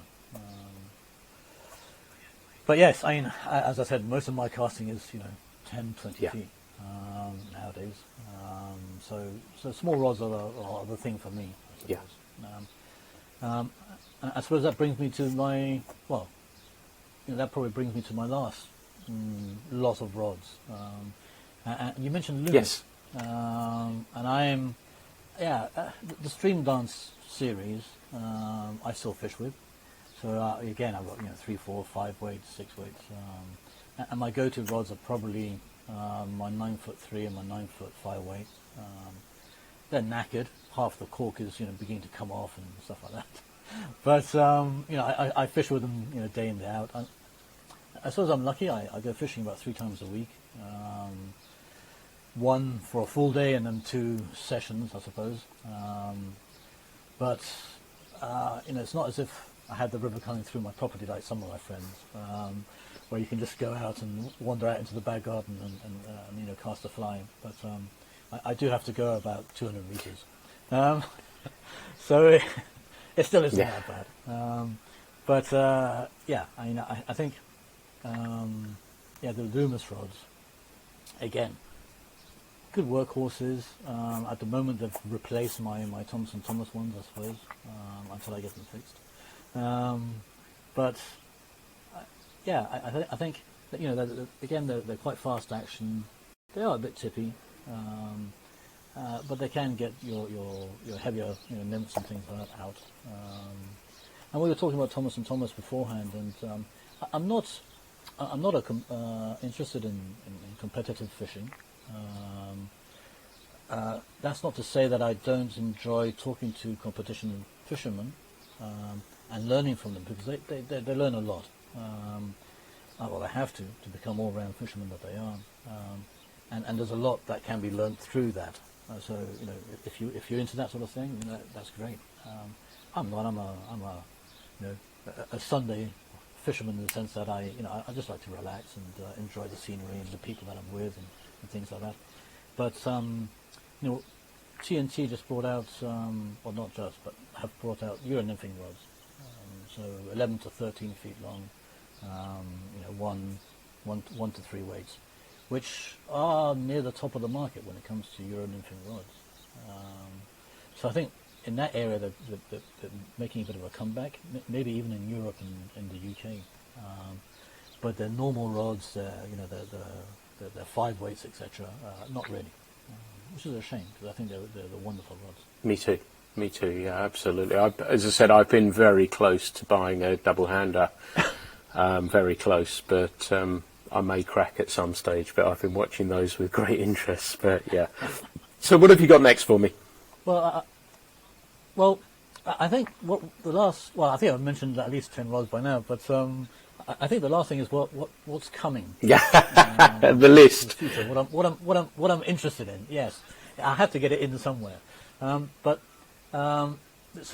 But yes, I mean, as I said, most of my casting is 10, 20 feet nowadays. So small rods are the thing for me, I suppose. I suppose that brings me to my that probably brings me to my last lot of rods. And you mentioned lures. Yes. And I'm the Stream Dance series I still fish with. So again, I've got 3, 4, 5 weights, 6 weights, and my go-to rods are probably my 9'3" and my 9'5" weight. They're knackered. Half the cork is beginning to come off and stuff like that. But I fish with them day in, day out. I suppose I'm lucky. I go fishing about 3 times a week. 1 for a full day and then 2 sessions, I suppose. But it's not as if I had the river coming through my property like some of my friends, where you can just go out and wander out into the back garden and cast a fly. But I do have to go about 200 meters, so it still isn't that bad. But I think the Loomis rods, again, good workhorses. At the moment, they've replaced my Thompson Thomas ones, I suppose, until I get them fixed. but yeah, I think that, again, they're quite fast action. They are a bit tippy, but they can get your heavier nymphs and things like that out. And we were talking about Thomas and Thomas beforehand, and I'm not interested in competitive fishing. That's not to say that I don't enjoy talking to competition fishermen and learning from them, because they learn a lot. Well, they have to become all-round fishermen that they are, and there's a lot that can be learned through that. So if you're into that sort of thing, that's great. I'm not. I'm a Sunday fisherman in the sense that I just like to relax and enjoy the scenery and the people that I'm with and things like that. But TNT just brought out, well, not just, but have brought out Euro nymphing rods. So 11 to 13 feet long, 1 to 3 weights, which are near the top of the market when it comes to Euro nymphing rods. So I think in that area they're making a bit of a comeback, maybe even in Europe and in the UK. But their normal rods, they're 5 weights, etc. Not really, which is a shame, because I think they're wonderful rods. Me too. Yeah, absolutely. As I said, I've been very close to buying a double hander, very close, but I may crack at some stage. But I've been watching those with great interest. But yeah. So what have you got next for me? Well, I think I think I've mentioned at least 10 rods by now, but I think the last thing is what's coming. Yeah, the list. The future, what I'm interested in. Yes, I have to get it in somewhere. So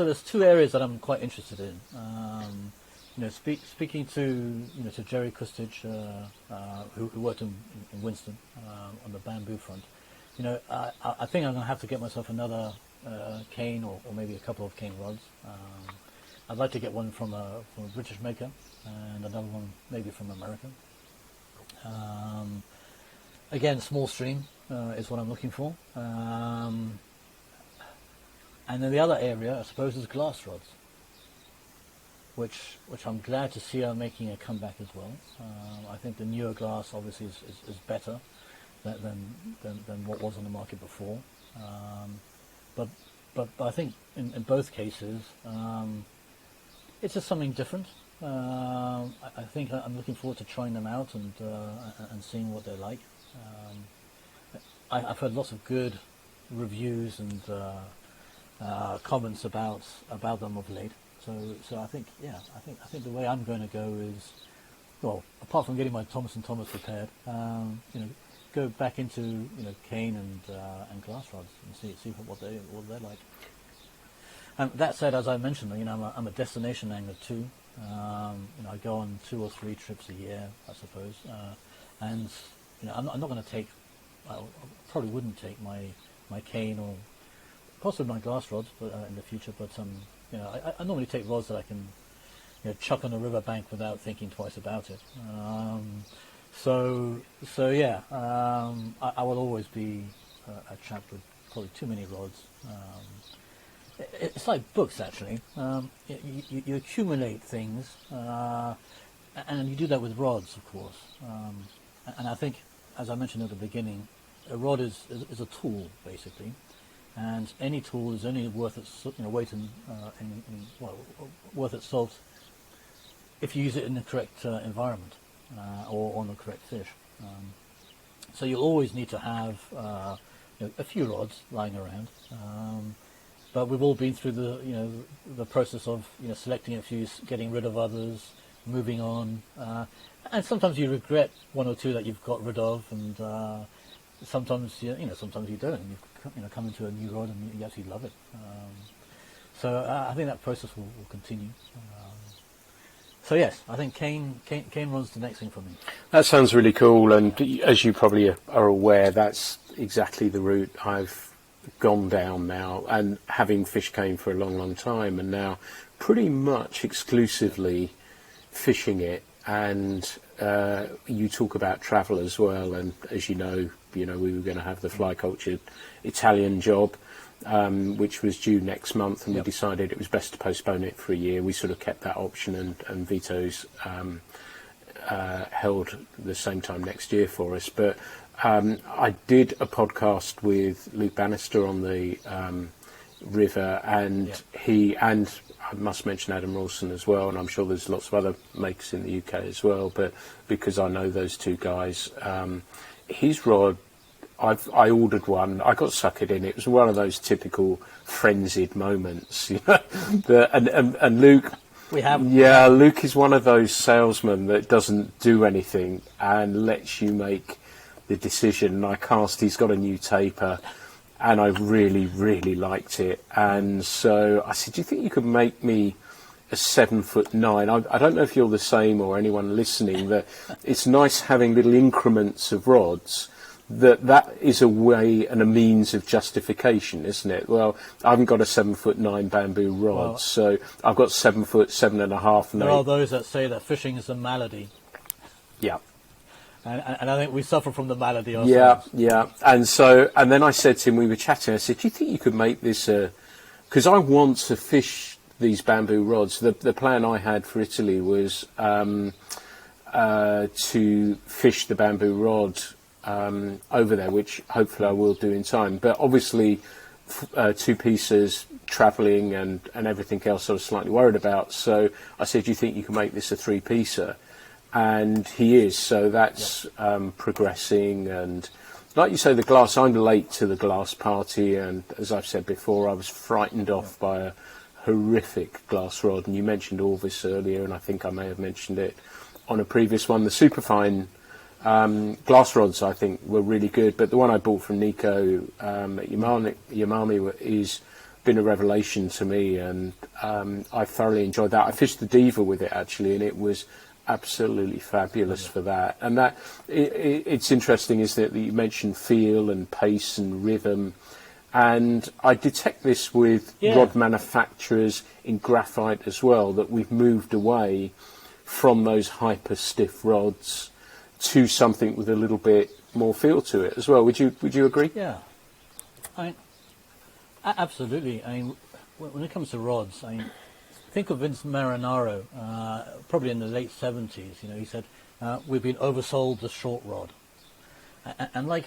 there's 2 areas that I'm quite interested in. Speaking to Jerry Kustage, who worked in Winston on the bamboo front. I think I'm going to have to get myself another cane or maybe a couple of cane rods. I'd like to get one from a British maker and another one maybe from America. Again, small stream is what I'm looking for. And then the other area, I suppose, is glass rods, which I'm glad to see are making a comeback as well. I think the newer glass obviously is better than what was on the market before. But I think in both cases, it's just something different. I think I'm looking forward to trying them out and seeing what they're like. I've heard lots of good reviews and comments about them of late. So I think the way I'm going to go is, well, apart from getting my Thomas and Thomas prepared, go back into cane and glass rods and see what they're like. And that said, as I mentioned, I'm a destination angler too. I go on 2 or 3 trips a year, I suppose, and I'm not going to take. I probably wouldn't take my cane or possibly my glass rods, but in the future. But I normally take rods that I can chuck on a riverbank without thinking twice about it. So yeah, I will always be a chap with probably too many rods. It's like books, actually. You accumulate things, and you do that with rods, of course. And I think, as I mentioned at the beginning, a rod is a tool, basically, and any tool is only worth its weight in worth its salt if you use it in the correct environment or on the correct fish. So you'll always need to have a few rods lying around. But we've all been through the process of selecting a few, getting rid of others, moving on, and sometimes you regret 1 or 2 that you've got rid of, and sometimes sometimes you don't. You come into a new rod and you actually love it. So I think that process will continue. So yes, I think cane rod's the next thing for me. That sounds really cool, and as you probably are aware, that's exactly the route I've gone down now, and having fished cane for a long time, and now pretty much exclusively fishing it. And you talk about travel as well, and as we were going to have the fly culture Italian job, which was due next month, and Yep. we decided it was best to postpone it for a year. We sort of kept that option, and Vito's held the same time next year for us. But I did a podcast with Luke Bannister on the river, and he, and I must mention Adam Rawson as well, and I'm sure there's lots of other makers in the UK as well, but because I know those two guys, his rod, I ordered one, I got suckered in. It was one of those typical frenzied moments, you know. And Luke, Luke is one of those salesmen that doesn't do anything and lets you make the decision. And I cast, he's got a new taper, and I really, really liked it. And so I said, do you think you could make me a 7'9"? I don't know if you're the same or anyone listening, that it's nice having little increments of rods. That is a way and a means of justification, isn't it? Well, I haven't got a 7'9" bamboo rod, so I've got 7 foot, 7.5. There are those that say that fishing is a malady. Yeah. And I think we suffer from the malady ourselves. Yeah. And then I said to him, we were chatting, I said, do you think you could make this because I want to fish these bamboo rods. The plan I had for Italy was to fish the bamboo rod over there, which hopefully I will do in time. But obviously, two pieces, travelling and everything else I was slightly worried about. So I said, do you think you can make this a three-piecer? And he is, so that's progressing. And like you say, the glass, I'm late to the glass party, and as I've said before, I was frightened off by a horrific glass rod. And you mentioned Orvis earlier, and I think I may have mentioned it on a previous one. The superfine glass rods, I think, were really good, but the one I bought from Nico at Yamami is been a revelation to me, and I thoroughly enjoyed that. I fished the Diva with it, actually, and it was absolutely fabulous for that. And that it's interesting is that you mentioned feel and pace and rhythm, and I detect this with rod manufacturers in graphite as well, that we've moved away from those hyper stiff rods to something with a little bit more feel to it as well. Would you agree? Yeah, absolutely. I mean, when it comes to rods, I mean, think of Vince Marinaro, probably in the late 70s. You know, he said, "We've been oversold the short rod," and like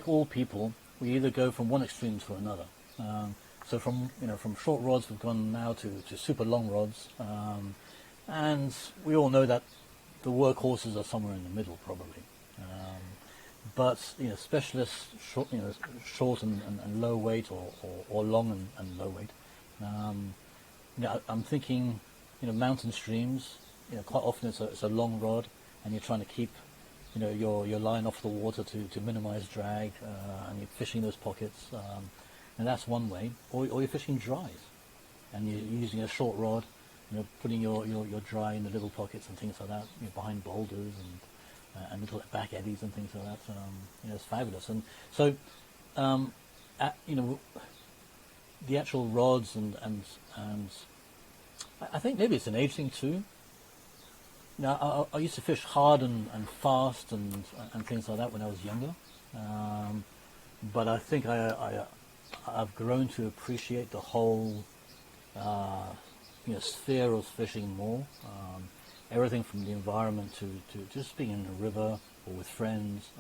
all people, we either go from one extreme to another. So from short rods, we've gone now to super long rods, and we all know that the workhorses are somewhere in the middle, probably. But specialists, short and low weight, or long and low weight. I'm thinking, mountain streams. Quite often it's a long rod, and you're trying to keep, your line off the water to minimise drag, and you're fishing those pockets, and that's one way. Or you're fishing dries, and you're using a short rod. Putting your dry in the little pockets and things like that, behind boulders and little back eddies and things like that. It's fabulous. And so, the actual rods and I think maybe it's an age thing too. Now, I used to fish hard and fast and things like that when I was younger, but I think I've grown to appreciate the whole sphere of fishing more. Everything from the environment to just being in a river or with friends,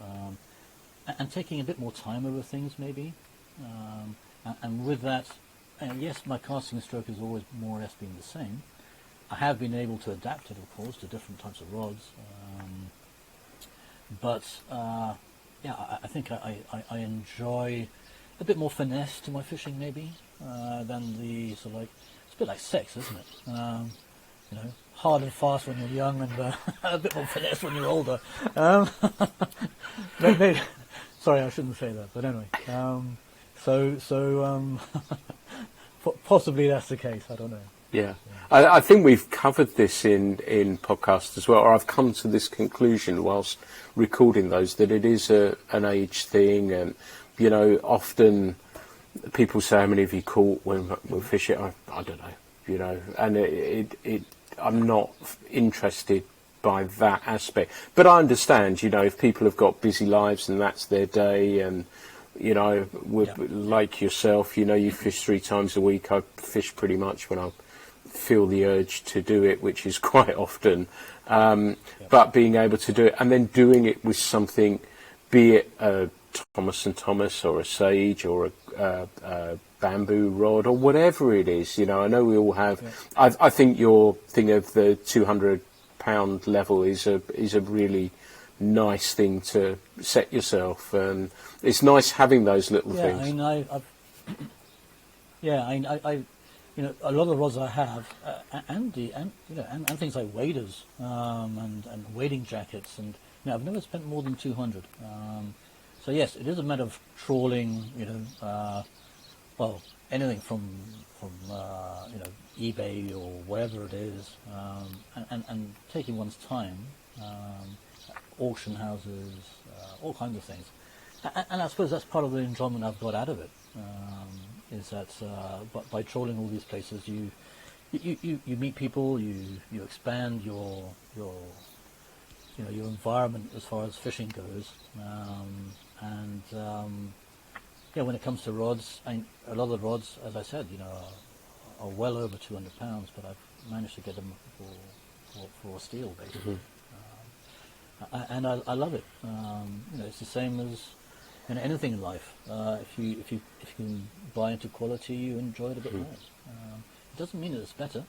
and taking a bit more time over things maybe. And with that, yes, my casting stroke has always more or less been the same. I have been able to adapt it, of course, to different types of rods. But I think I enjoy a bit more finesse to my fishing maybe than the sort of like, it's a bit like sex, isn't it? Hard and fast when you're young, and a bit more finesse when you're older. Maybe, sorry, I shouldn't say that, but anyway. Possibly that's the case. I don't know. Yeah. I think we've covered this in podcasts as well, or I've come to this conclusion whilst recording those, that it is an age thing, and often people say, how many have you caught when we fish it? I don't know, and I'm not interested by that aspect. But I understand, if people have got busy lives and that's their day, and You know, Yeah. like yourself, you know, you fish 3 times a week. I fish pretty much when I feel the urge to do it, which is quite often. But being able to do it and then doing it with something, be it a Thomas and Thomas or a Sage or a bamboo rod or whatever it is, you know, I know we all have. I think your thing of the 200-pound level is a really nice thing to set yourself, and it's nice having those little things. I mean, I you know, a lot of the rods I have, and things like waders, and wading jackets, and you know, I've never spent more than 200. So yes, it is a matter of trawling, you know, well, anything from you know, eBay or wherever it is, and taking one's time, auction houses, all kinds of things. And I suppose that's part of the enjoyment I've got out of it, is that by trawling all these places, you meet people, you expand your you know, your environment as far as fishing goes, and yeah, when it comes to rods, a lot of the rods, as I said, you know, are well over 200 pounds, but I've managed to get them for steel, basically. And I love it. You know, it's the same as in anything in life. If you can buy into quality, you enjoy it a bit more. It doesn't mean that it's better.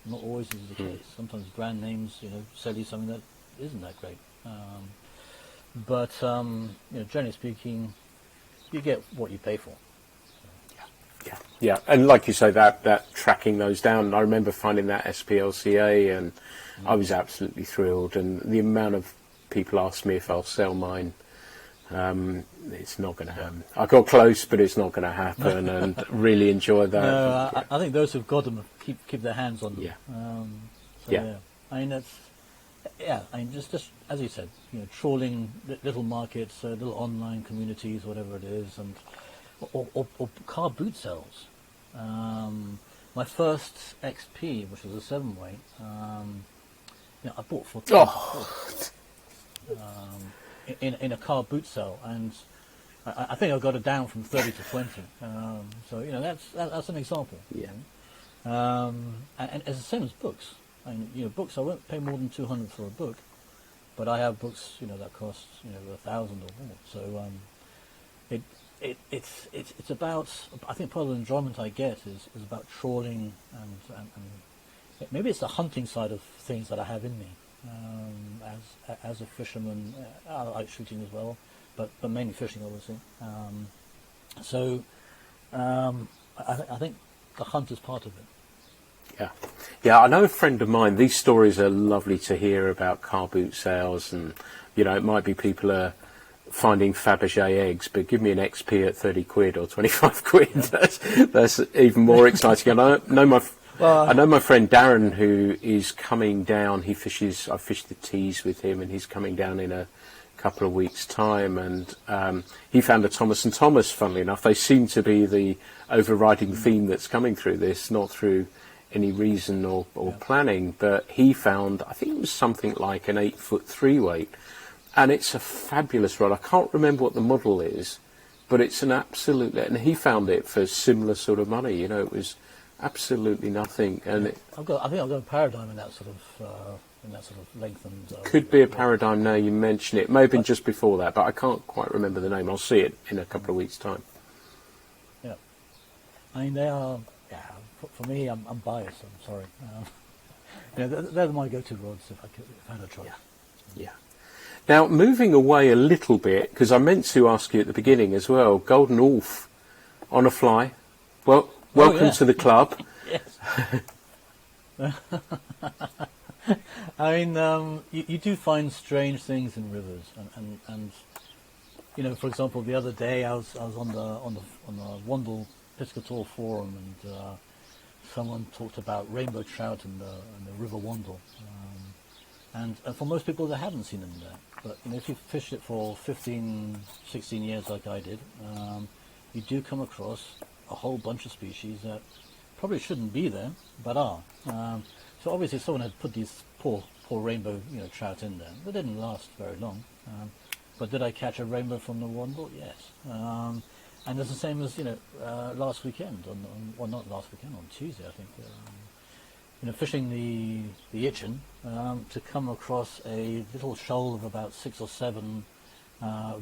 Not always is the case. Sometimes brand names, you know, sell you something that isn't that great. But you know, generally speaking, you get what you pay for. Yeah, and like you say, that tracking those down, I remember finding that SPLCA, and I was absolutely thrilled. And the amount of people ask me if I'll sell mine, it's not going to happen. I got close, but it's not going to happen, and really enjoy that. No, I think those who've got them keep their hands on them. Yeah. So, yeah. I mean, that's, yeah, I mean, just as you said, you know, trawling little markets, little online communities, whatever it is, and or car boot sales. My first XP, which was a 7-weight, you know, I bought for in a car boot sale, and I think I got it down from 30 to 20. So you know, that's an example. Yeah. And it's the same as books. I mean, you know, books, I won't pay more than 200 for a book, but I have books, you know, that cost, you know, 1,000 or more. So it's about, I think part of the enjoyment I get is about trawling, and maybe it's the hunting side of things that I have in me. As a fisherman, I like shooting as well, but mainly fishing, obviously. So I think the hunt is part of it. Yeah, I know a friend of mine, these stories are lovely to hear about car boot sales, and you know, it might be people are finding Fabergé eggs, but give me an XP at 30 quid or 25 quid. Yeah. That's even more exciting. And I know my friend Darren, who is coming down. He fishes. I fished the Tees with him, and he's coming down in a couple of weeks' time. And he found a Thomas and Thomas. Funnily enough, they seem to be the overriding theme that's coming through this, not through any reason or planning. But he found, I think it was something like an 8-foot 3-weight. And it's a fabulous rod. I can't remember what the model is, but it's an absolute. And he found it for similar sort of money. You know, it was absolutely nothing. And I think I've got a Paradigm in that sort of length and. Could be a Paradigm. Now you mention it. It may have been just before that, but I can't quite remember the name. I'll see it in a couple of weeks' time. Yeah, I mean they are. Yeah, for me, I'm biased. I'm sorry. Yeah, they're my go-to rods if I had a choice. Yeah. Now, moving away a little bit, because I meant to ask you at the beginning as well, Golden Wolf on a fly. Well, welcome to the club. Yes. I mean, you do find strange things in rivers, and you know, for example, the other day I was on the Wandle Piscator forum, and someone talked about rainbow trout in the River Wandle. And for most people, they haven't seen them there. But you know, if you fish it for 15, 16 years like I did, you do come across a whole bunch of species that probably shouldn't be there, but are. So obviously someone had put these poor rainbow trout in there. They didn't last very long. But did I catch a rainbow from the Wandle? Yes. And it's the same as last weekend, well, not last weekend, on Tuesday, I think. Fishing the Itchen, to come across a little shoal of about 6 or 7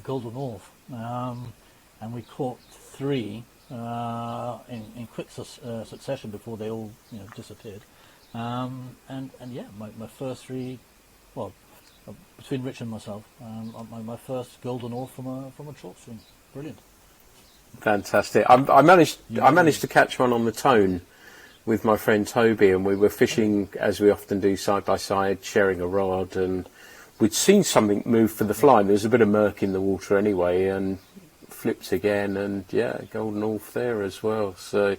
golden orf, and we caught 3 in quick succession before they all disappeared. And yeah, my first 3, well, between Rich and myself, my first golden orf from a chalk stream. Brilliant. Fantastic. I managed to catch one on the Tone with my friend Toby, and we were fishing, as we often do, side by side, sharing a rod, and we'd seen something move for the fly. There was a bit of murk in the water anyway, and flipped again, and yeah, golden orf there as well. So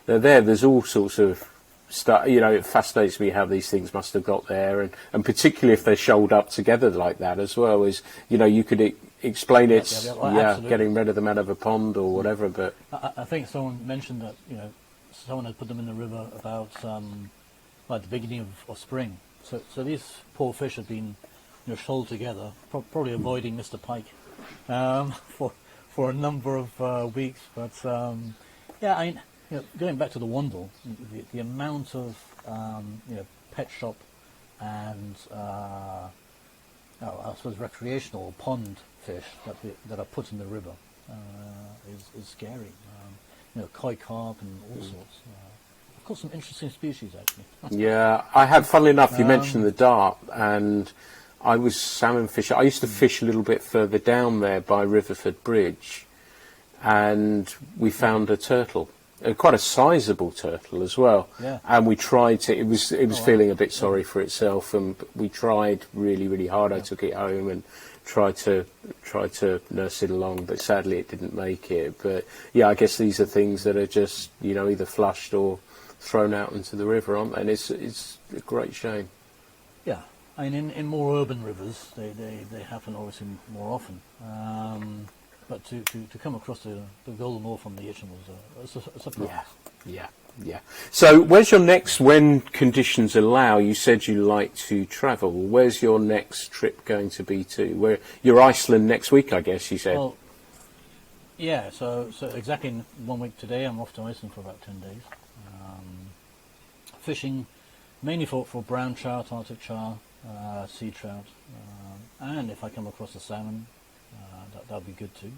they're there. There's all sorts of stuff. It fascinates me how these things must have got there, and particularly if they're shoaled up together like that as well. Is you could explain it's getting rid of them out of a pond or whatever. But I think someone mentioned that someone had put them in the river about at the beginning of spring. So these poor fish had been shoaled together, probably avoiding Mr. Pike for a number of weeks. But yeah, I mean, going back to the Wandle, the amount of pet shop and I suppose recreational pond fish that are put in the river is scary. Koi carp and all sorts. I've caught some interesting species actually. Yeah, I had. Funnily enough, you mentioned the Dart, and I was salmon fishing. I used to fish a little bit further down there by Riverford Bridge, and we found a turtle, quite a sizable turtle as well. Yeah. And we tried to. It was feeling a bit sorry for itself, and we tried really, really hard. I took it home and tried to nurse it along, but sadly it didn't make it. But yeah, I guess these are things that are just either flushed or thrown out into the river, aren't they? And it's a great shame. Yeah, I mean in more urban rivers they happen obviously more often. But to come across the golden orf from the Itchen was a surprise. Yeah. So where's your next, when conditions allow, you said you like to travel, where's your next trip going to be to? Where you're Iceland next week, I guess you said. Well, yeah, so exactly in 1 week today I'm off to Iceland for about 10 days. Fishing mainly for brown trout, Arctic char, sea trout, and if I come across a salmon, that'll be good too.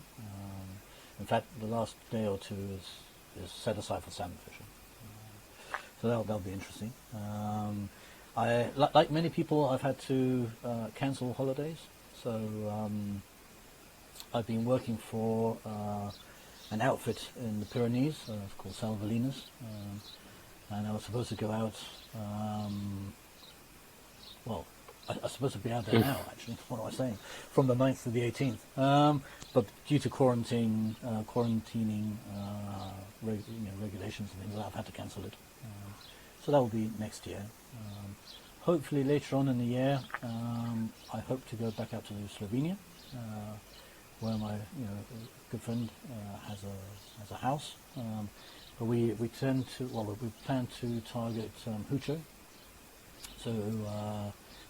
In fact, the last day or two is set aside for salmon fishing. So that'll be interesting. I like many people, I've had to cancel holidays. So I've been working for an outfit in the Pyrenees called Salvalinas, and I was supposed to go out. Well, I'm supposed to be out there now. Actually, what am I saying? From the 9th to the 18th. But due to quarantining regulations and things, I've had to cancel it. So that will be next year. Hopefully later on in the year, I hope to go back out to Slovenia, where my good friend has a house. But we plan to target Hucho. So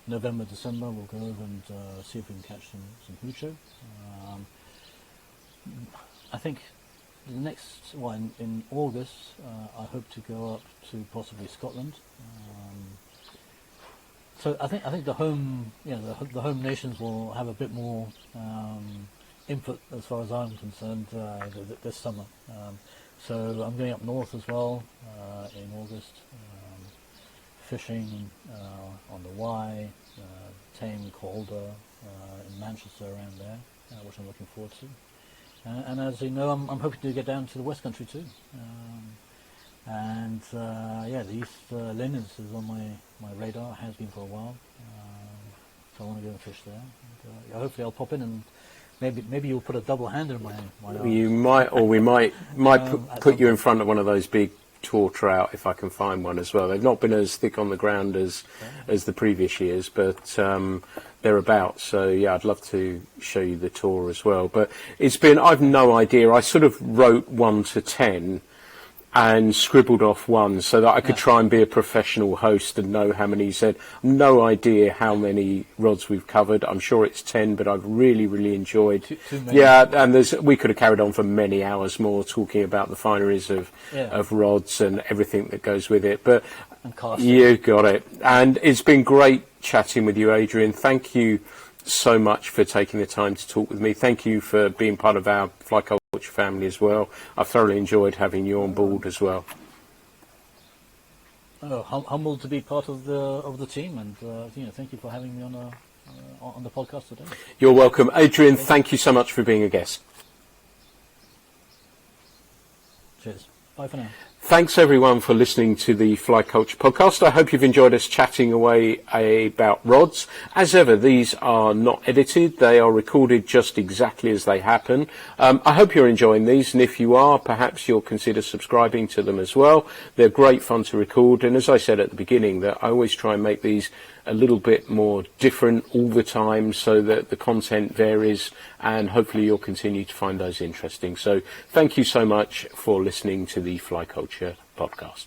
November, December, we'll go over and see if we can catch some Hucho. I think the next one in August, I hope to go up to possibly Scotland. So I think the home, the home nations will have a bit more input as far as I'm concerned this summer. So I'm going up north as well in August, fishing on the Wye, Tame, Calder, in Manchester around there, which I'm looking forward to. And as you know, I'm hoping to get down to the West Country too. The East Lynn is on my radar, has been for a while. So I want to go and fish there. And, hopefully I'll pop in and maybe you'll put a double hander in my arm. You might, or we might put you in front of one of those big tour trout if I can find one as well. They've not been as thick on the ground as the previous years, but they're about. So yeah, I'd love to show you the tour as well. But I've no idea. I sort of wrote 1 to 10, and scribbled off one so that I could try and be a professional host and know how many. He said, no idea how many rods we've covered. I'm sure it's 10, but I've really, really enjoyed. Too many. Yeah, and we could have carried on for many hours more talking about the fineries of rods and everything that goes with it. But you got it. And it's been great chatting with you, Adrian. Thank you so much for taking the time to talk with me. Thank you for being part of our Fly Culture family as well. I've thoroughly enjoyed having you on board as well. Humbled to be part of the team, and thank you for having me on the podcast today. You're welcome, Adrian. Thank you so much for being a guest. Cheers. Bye for now. Thanks everyone for listening to the Fly Culture podcast. I hope you've enjoyed us chatting away about rods. As ever, these are not edited. They are recorded just exactly as they happen. I hope you're enjoying these, and if you are, perhaps you'll consider subscribing to them as well. They're great fun to record, and as I said at the beginning, that I always try and make these a little bit more different all the time so that the content varies, and hopefully you'll continue to find those interesting. So thank you so much for listening to the Fly Culture podcast.